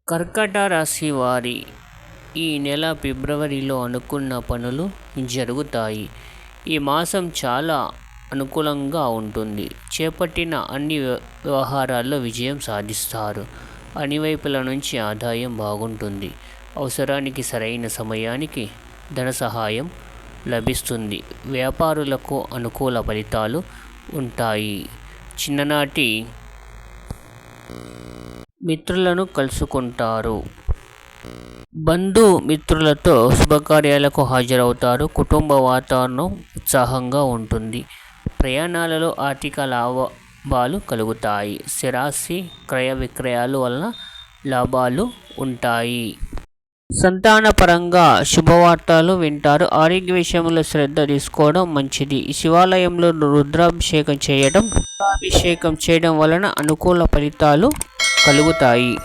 కర్కట రాశి వారి ఈ నెల ఫిబ్రవరిలో అనుకున్న పనులు జరుగుతాయి. ఈ మాసం చాలా అనుకూలంగా ఉంటుంది. చేపట్టిన అన్ని వ్యవహారాల్లో విజయం సాధిస్తారు. అన్ని వైపుల నుంచి ఆదాయం బాగుంటుంది. అవసరానికి సరైన సమయానికి ధన సహాయం లభిస్తుంది. వ్యాపారులకు అనుకూల ఫలితాలు ఉంటాయి. చిన్ననాటి మిత్రులను కలుసుకుంటారు. బంధు మిత్రులతో శుభకార్యాలకు హాజరవుతారు. కుటుంబ వాతావరణం ఉత్సాహంగా ఉంటుంది. ప్రయాణాలలో ఆర్థిక లాభాలు కలుగుతాయి. స్థిరాస్తి క్రయ విక్రయాల వలన లాభాలు ఉంటాయి. సంతానపరంగా శుభవార్తలు వింటారు. ఆరోగ్య విషయంలో శ్రద్ధ తీసుకోవడం మంచిది. శివాలయంలో రుద్రాభిషేకం చేయడం వలన అనుకూల ఫలితాలు కలుగుతాయి.